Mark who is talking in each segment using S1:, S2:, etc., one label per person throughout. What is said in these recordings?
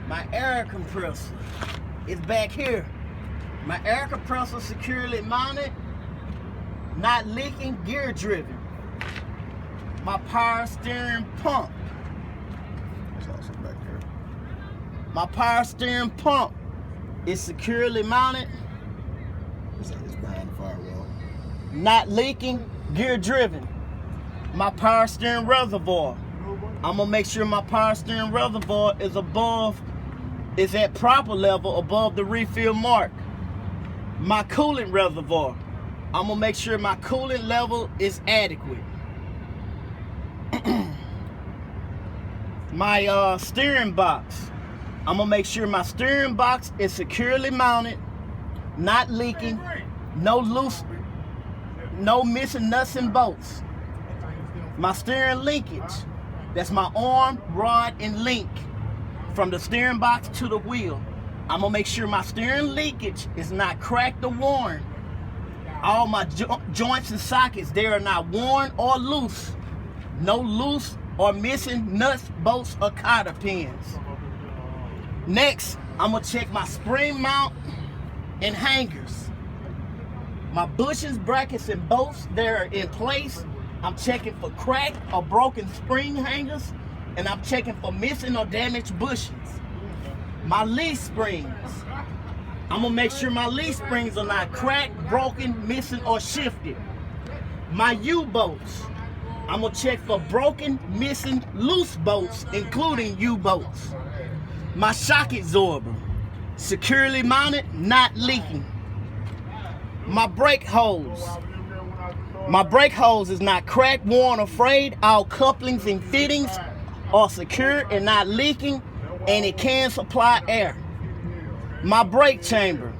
S1: My air compressor is back here. My air compressor securely mounted, not leaking, gear driven. My power steering pump.
S2: It's also back there.
S1: My power steering pump is securely mounted,
S2: It's behind the firewall.
S1: not leaking, gear driven. My power steering reservoir. I'm gonna make sure my power steering reservoir is at proper level above the refill mark. My coolant reservoir. I'm gonna make sure my coolant level is adequate. My steering box. I'm gonna make sure my steering box is securely mounted, not leaking, no missing nuts and bolts. My steering linkage. That's my arm, rod, and link from the steering box to the wheel. I'm gonna make sure my steering linkage is not cracked or worn. All my joints and sockets, they are not worn or loose. No loose or missing nuts, bolts, or cotter pins. Next, I'm gonna check my spring mount and hangers. My bushings, brackets, and bolts, they're in place. I'm checking for cracked or broken spring hangers, and I'm checking for missing or damaged bushings. My leaf springs. I'm gonna make sure my leaf springs are not cracked, broken, missing, or shifted. My U-bolts. I'm gonna check for broken, missing, loose bolts, including U-bolts. My shock absorber. Securely mounted, not leaking. My brake hose. My brake hose is not cracked, worn, or frayed. All couplings and fittings are secure and not leaking, and it can supply air. My brake chamber.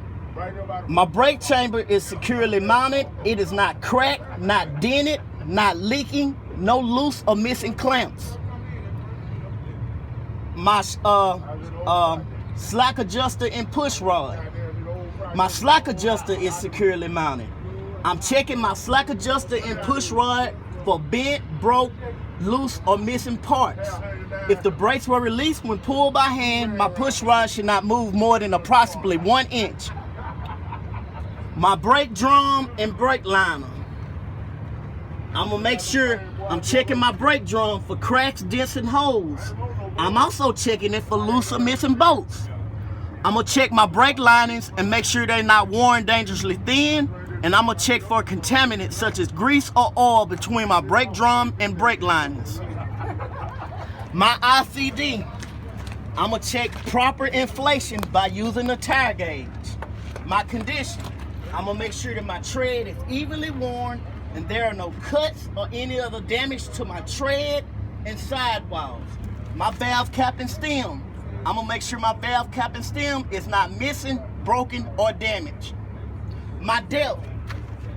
S1: My brake chamber is securely mounted. It is not cracked, not dented, not leaking, no loose or missing clamps. My slack adjuster and push rod. My slack adjuster is securely mounted. I'm checking my slack adjuster and push rod for bent, broke, loose, or missing parts. If the brakes were released when pulled by hand, my push rod should not move more than approximately 1 inch. My brake drum and brake liner. I'm gonna make sure I'm checking my brake drum for cracks, dents, and holes. I'm also checking it for loose or missing bolts. I'm gonna check my brake linings and make sure they're not worn dangerously thin. And I'm gonna check for contaminants such as grease or oil between my brake drum and brake linings. My ICD, I'm gonna check proper inflation by using a tire gauge. My condition, I'm gonna make sure that my tread is evenly worn and there are no cuts or any other damage to my tread and sidewalls. My valve cap and stem, I'm gonna make sure my valve cap and stem is not missing, broken, or damaged. My depth,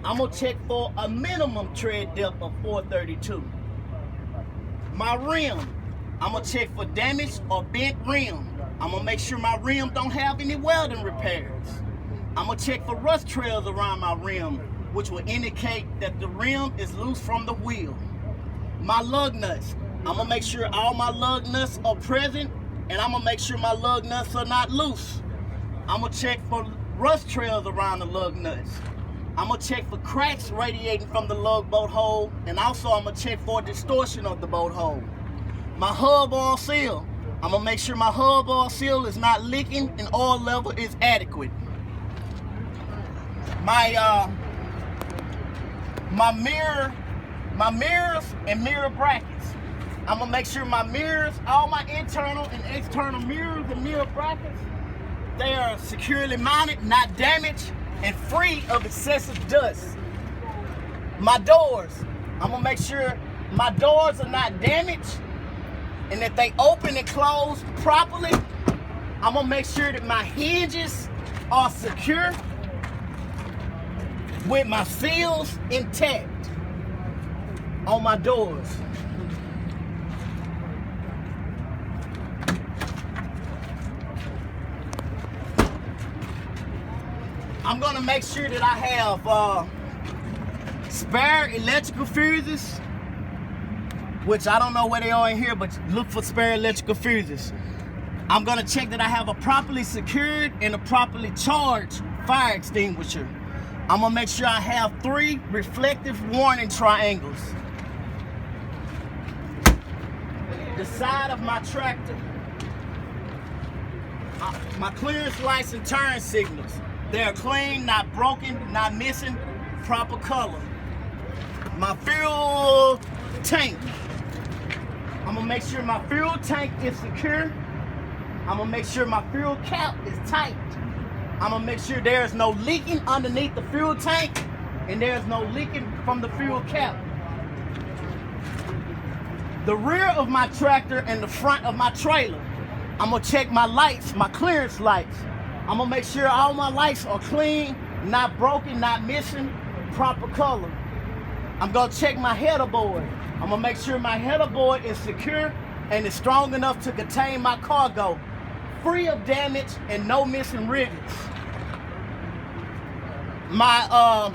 S1: I'm gonna check for a minimum tread depth of 432. My rim, I'm gonna check for damaged or bent rim. I'm gonna make sure my rim don't have any welding repairs. I'm gonna check for rust trails around my rim, which will indicate that the rim is loose from the wheel. My lug nuts, I'm gonna make sure all my lug nuts are present, and I'm gonna make sure my lug nuts are not loose. I'm gonna check for rust trails around the lug nuts. I'm gonna check for cracks radiating from the lug bolt hole, and also I'm gonna check for distortion of the bolt hole. My hub oil seal, I'm gonna make sure my hub oil seal is not leaking and oil level is adequate. My mirrors and mirror brackets. I'm gonna make sure my mirrors, all my internal and external mirrors and mirror brackets, they are securely mounted, not damaged, and free of excessive dust. My doors, I'm gonna make sure my doors are not damaged and that they open and close properly. I'm gonna make sure that my hinges are secure with my seals intact on my doors. I'm gonna make sure that I have spare electrical fuses, which I don't know where they are in here, but look for spare electrical fuses. I'm gonna check that I have a properly secured and a properly charged fire extinguisher. I'm gonna make sure I have 3 reflective warning triangles. The side of my tractor, my clearance lights and turn signals. They're clean, not broken, not missing, proper color. My fuel tank. I'm gonna make sure my fuel tank is secure. I'm gonna make sure my fuel cap is tight. I'm gonna make sure there's no leaking underneath the fuel tank and there's no leaking from the fuel cap. The rear of my tractor and the front of my trailer, I'm gonna check my lights, my clearance lights. I'm gonna make sure all my lights are clean, not broken, not missing, proper color. I'm gonna check my header board. I'm gonna make sure my header board is secure and is strong enough to contain my cargo, free of damage and no missing riggings. My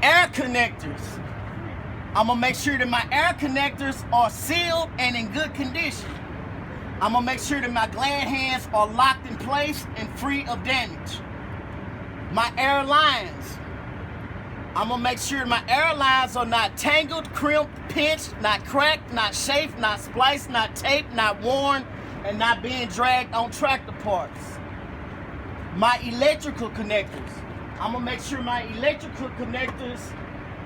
S1: air connectors, I'm gonna make sure that my air connectors are sealed and in good condition. I'm gonna make sure that my glad hands are locked in place and free of damage. My air lines, I'm gonna make sure my air lines are not tangled, crimped, pinched, not cracked, not chafed, not spliced, not taped, not worn, and not being dragged on tractor parts. My electrical connectors, I'm gonna make sure my electrical connectors,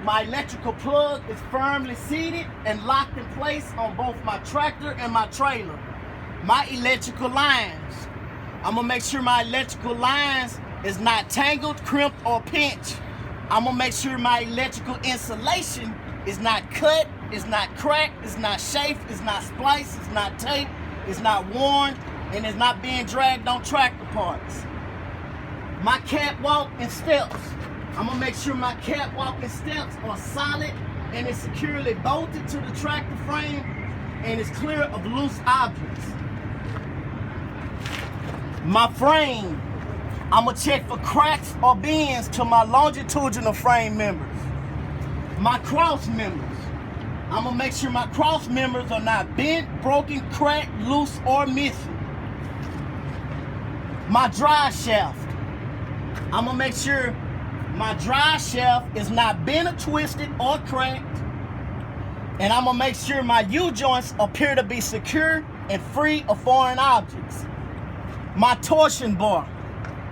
S1: my electrical plug is firmly seated and locked in place on both my tractor and my trailer. My electrical lines, I'm gonna make sure my electrical lines is not tangled, crimped, or pinched. I'm gonna make sure my electrical insulation is not cut, is not cracked, is not chafed, is not spliced, is not taped, is not worn, and is not being dragged on tractor parts. My catwalk and steps, I'm gonna make sure my catwalk and steps are solid and is securely bolted to the tractor frame and is clear of loose objects. My frame, I'm gonna check for cracks or bends to my longitudinal frame members. My cross members, I'm gonna make sure my cross members are not bent, broken, cracked, loose, or missing. My drive shaft, I'm gonna make sure my drive shaft is not bent or twisted or cracked. And I'm gonna make sure my U-joints appear to be secure and free of foreign objects. My torsion bar.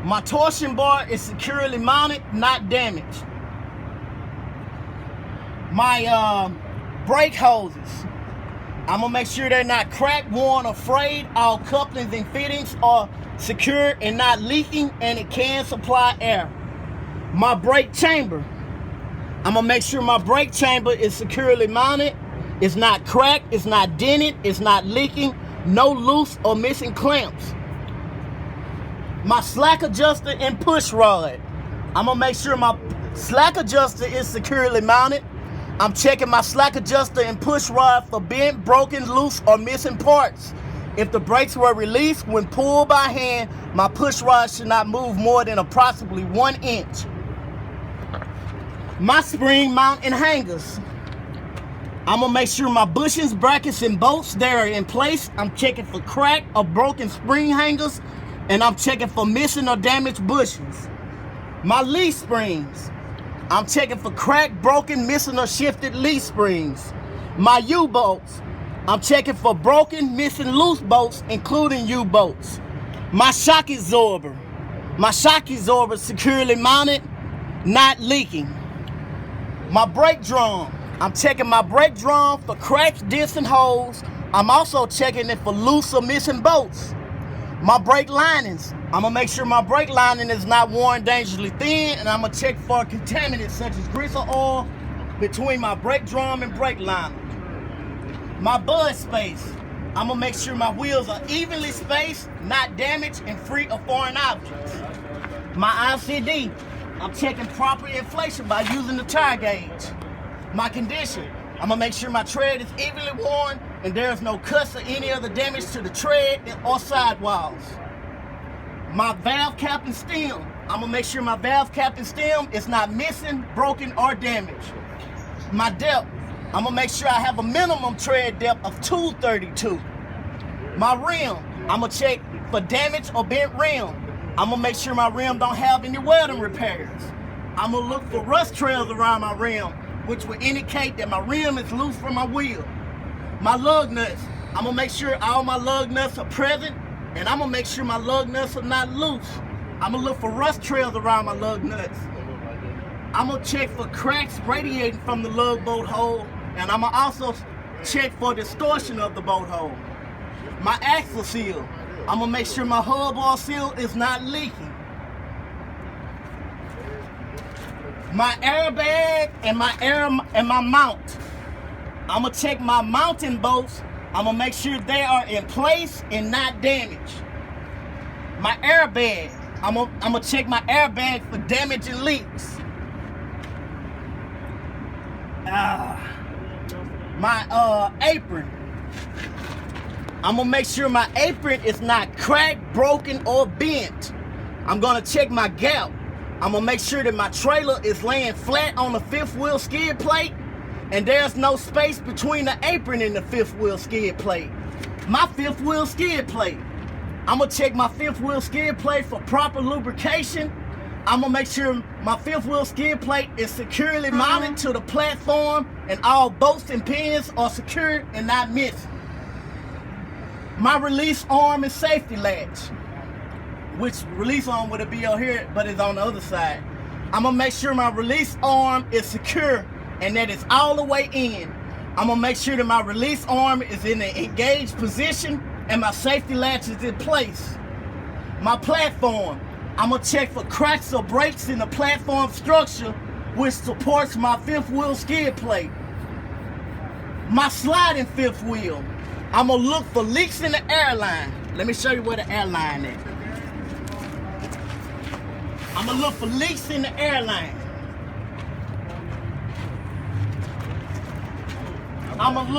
S1: My torsion bar is securely mounted, not damaged. My brake hoses. I'm gonna make sure they're not cracked, worn, or frayed. All couplings and fittings are secure and not leaking, and it can supply air. My brake chamber. I'm gonna make sure my brake chamber is securely mounted. It's not cracked, it's not dented, it's not leaking, no loose or missing clamps. My slack adjuster and push rod. I'm gonna make sure my slack adjuster is securely mounted. I'm checking my slack adjuster and push rod for bent, broken, loose, or missing parts. If the brakes were released when pulled by hand, my push rod should not move more than approximately 1 inch. My spring mount and hangers. I'm gonna make sure my bushings, brackets, and bolts they are in place. I'm checking for cracked or broken spring hangers, and I'm checking for missing or damaged bushings. My leaf springs. I'm checking for cracked, broken, missing, or shifted leaf springs. My U-bolts. I'm checking for broken, missing, loose bolts, including U-bolts. My shock absorber. My shock absorber is securely mounted, not leaking. My brake drum. I'm checking my brake drum for cracks, dents, and holes. I'm also checking it for loose or missing bolts. My brake linings. I'm gonna make sure my brake lining is not worn dangerously thin, and I'm gonna check for contaminants such as grease or oil between my brake drum and brake liner. My bud space. I'm gonna make sure my wheels are evenly spaced, not damaged, and free of foreign objects. My ICD. I'm checking proper inflation by using the tire gauge. My condition. I'm gonna make sure my tread is evenly worn and there's no cuts or any other damage to the tread or sidewalls. My valve cap and stem. I'm gonna make sure my valve cap and stem is not missing, broken, or damaged. My depth. I'm gonna make sure I have a minimum tread depth of 232. My rim. I'm gonna check for damage or bent rim. I'm gonna make sure my rim don't have any welding repairs. I'm gonna look for rust trails around my rim, which will indicate that my rim is loose from my wheel. My lug nuts, I'm gonna make sure all my lug nuts are present, and I'm gonna make sure my lug nuts are not loose. I'm gonna look for rust trails around my lug nuts. I'm gonna check for cracks radiating from the lug bolt hole, and I'm gonna also check for distortion of the bolt hole. My axle seal, I'm gonna make sure my hub oil seal is not leaking. My airbag and my mount, I'm gonna check my mounting bolts. I'm gonna make sure they are in place and not damaged. My airbag, I'm gonna check my airbag for damage and leaks. My apron, I'm gonna make sure my apron is not cracked, broken, or bent. I'm gonna check my gap. I'm gonna make sure that my trailer is laying flat on the fifth wheel skid plate, and there's no space between the apron and the fifth wheel skid plate. My fifth wheel skid plate, I'm gonna check my fifth wheel skid plate for proper lubrication. I'm gonna make sure my fifth wheel skid plate is securely mounted to the platform and all bolts and pins are secured and not missing. My release arm and safety latch, which release arm would it be over here, but it's on the other side. I'm gonna make sure my release arm is secure and that it's all the way in. I'm gonna make sure that my release arm is in an engaged position and my safety latch is in place. My platform, I'm gonna check for cracks or breaks in the platform structure which supports my fifth wheel skid plate. My sliding fifth wheel, I'm gonna look for leaks in the airline. Let me show you where the airline is. I'm gonna look for leaks in the airline. I'm gonna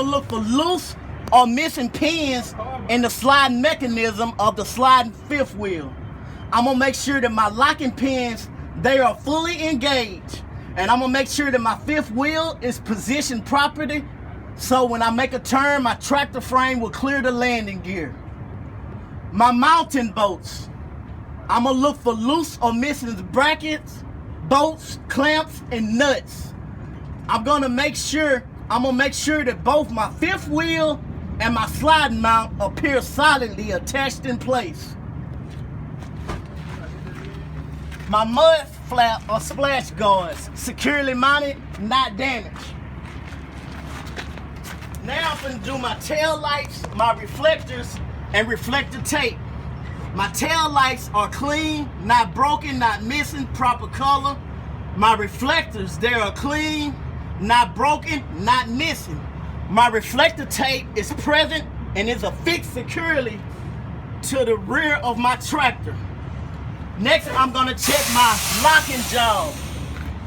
S1: look for loose or missing pins in the sliding mechanism of the sliding fifth wheel. I'm gonna make sure that my locking pins, they are fully engaged. And I'm gonna make sure that my fifth wheel is positioned properly so when I make a turn, my tractor frame will clear the landing gear. My mounting bolts, I'm gonna look for loose or missing brackets, bolts, clamps, and nuts. I'm gonna make sure that both my fifth wheel and my sliding mount appear solidly attached in place. My mud flap or splash guards, securely mounted, not damaged. Now I'm gonna do my tail lights, my reflectors, and reflector tape. My tail lights are clean, not broken, not missing, proper color. My reflectors, they are clean, not broken, not missing. My reflector tape is present and is affixed securely to the rear of my tractor. Next, I'm gonna check my locking jaw.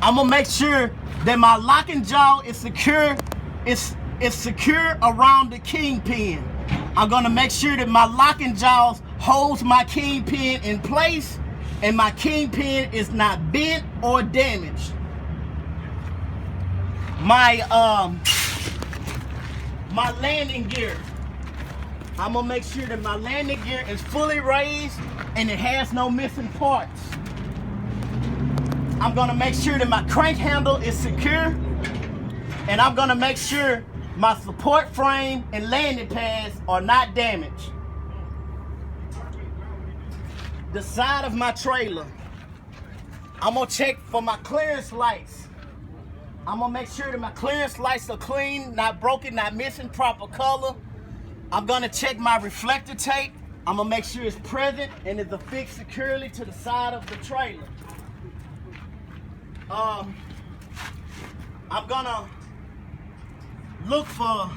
S1: I'm gonna make sure that my locking jaw is secure. It's secure around the kingpin. I'm gonna make sure that my locking jaws holds my kingpin in place and my kingpin is not bent or damaged. My landing gear, I'm gonna make sure that my landing gear is fully raised and it has no missing parts. I'm gonna make sure that my crank handle is secure, and I'm gonna make sure my support frame and landing pads are not damaged. The side of my trailer, I'm gonna check for my clearance lights. I'm gonna make sure that my clearance lights are clean, not broken, not missing, proper color. I'm gonna check my reflector tape. I'm gonna make sure it's present and it's affixed securely to the side of the trailer. I'm gonna look for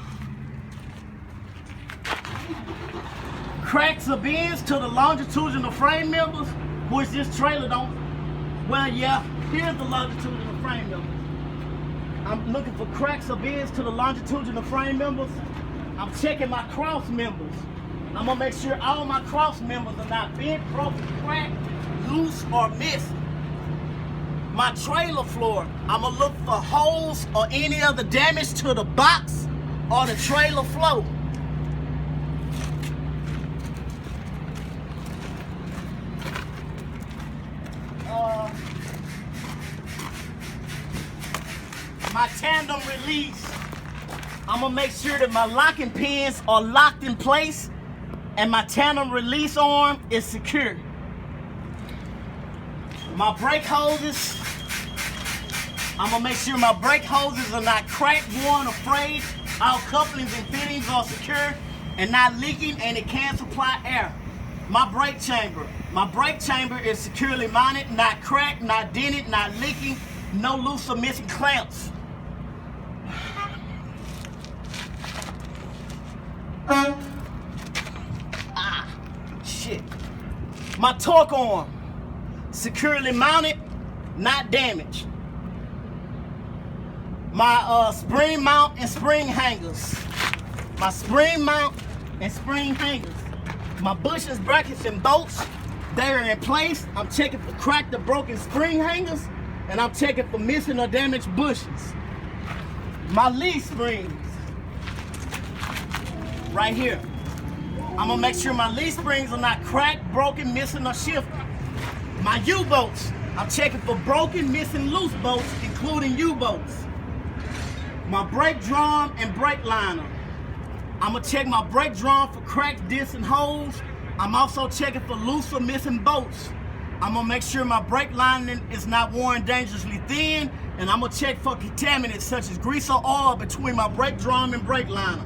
S1: cracks or bends to the longitudinal frame members, which this trailer don't. Well, yeah, here's the longitudinal frame members. I'm looking for cracks or bends to the longitudinal frame members. I'm checking my cross members. I'm gonna make sure all my cross members are not bent, broken, cracked, loose, or missing. My trailer floor, I'm gonna look for holes or any other damage to the box or the trailer floor. tandem release, I'm gonna make sure that my locking pins are locked in place and my tandem release arm is secure. My brake hoses, I'm gonna make sure my brake hoses are not cracked, worn, or frayed. All couplings and fittings are secure and not leaking, and it can supply air. My brake chamber is securely mounted, not cracked, not dented, not leaking, no loose or missing clamps. Shit. My torque arm, securely mounted, not damaged. My spring mount and spring hangers. My spring mount and spring hangers. My bushings, brackets, and bolts, they are in place. I'm checking for cracked or broken spring hangers, and I'm checking for missing or damaged bushings. My leaf springs, right here. I'm gonna make sure my leaf springs are not cracked, broken, missing, or shifted. My U-bolts, I'm checking for broken, missing, loose bolts, including U-bolts. My brake drum and brake liner. I'm gonna check my brake drum for cracks, dents, and holes. I'm also checking for loose or missing bolts. I'm gonna make sure my brake lining is not worn dangerously thin, and I'm gonna check for contaminants such as grease or oil between my brake drum and brake liner.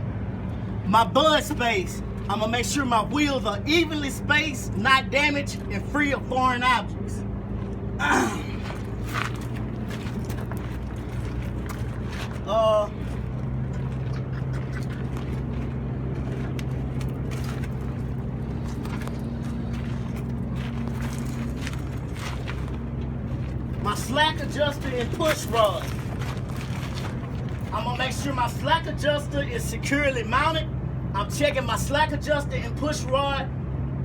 S1: My bud space, I'm gonna make sure my wheels are evenly spaced, not damaged, and free of foreign objects. My slack adjuster and push rod. I'm gonna make sure my slack adjuster is securely mounted. I'm checking my slack adjuster and push rod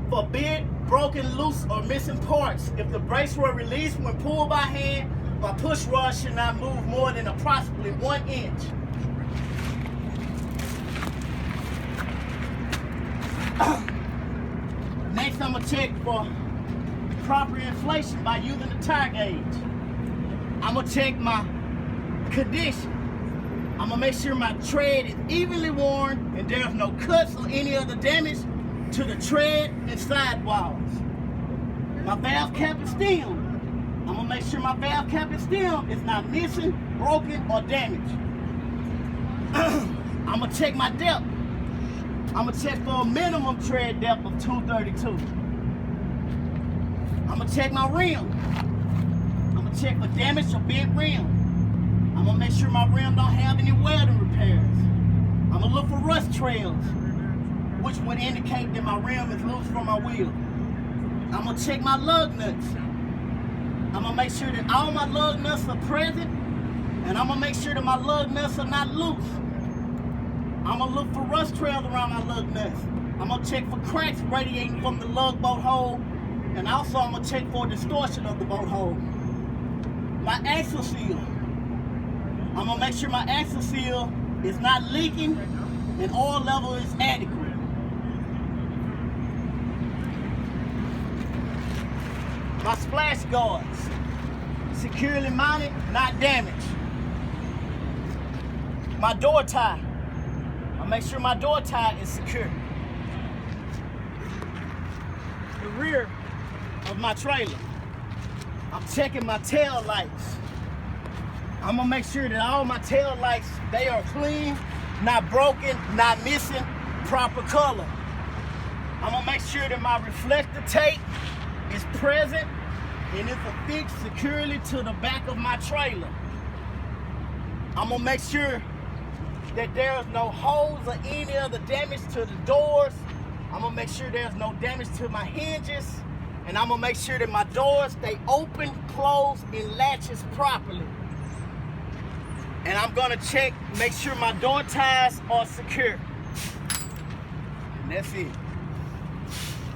S1: for bent, broken, loose, or missing parts. If the brakes were released when pulled by hand, my push rod should not move more than approximately 1 inch. Next, I'm gonna check for proper inflation by using the tire gauge. I'm gonna check my condition. I'm gonna make sure my tread is evenly worn and there's no cuts or any other damage to the tread and sidewalls. My valve cap and stem. I'm gonna make sure my valve cap and stem is not missing, broken, or damaged. I'm gonna check my depth. I'm gonna check for a minimum tread depth of 232. I'm gonna check my rim. I'm gonna check for damaged or bent rim. I'm gonna make sure my rim don't have any welding repairs. I'm gonna look for rust trails, which would indicate that my rim is loose from my wheel. I'm gonna check my lug nuts. I'm gonna make sure that all my lug nuts are present, and I'm gonna make sure that my lug nuts are not loose. I'm gonna look for rust trails around my lug nuts. I'm gonna check for cracks radiating from the lug bolt hole, and also I'm gonna check for distortion of the bolt hole. My axle seal. I'm gonna make sure my axle seal is not leaking and oil level is adequate. My splash guards, securely mounted, not damaged. My door tie. I'll make sure my door tie is secure. The rear of my trailer. I'm checking my tail lights. I'm gonna make sure that all my tail lights, they are clean, not broken, not missing, proper color. I'm gonna make sure that my reflector tape is present and it's affixed securely to the back of my trailer. I'm gonna make sure that there's no holes or any other damage to the doors. I'm gonna make sure there's no damage to my hinges, and I'm gonna make sure that my doors stay open, closed, and latches properly. And I'm gonna check, make sure my door ties are secure. And that's it.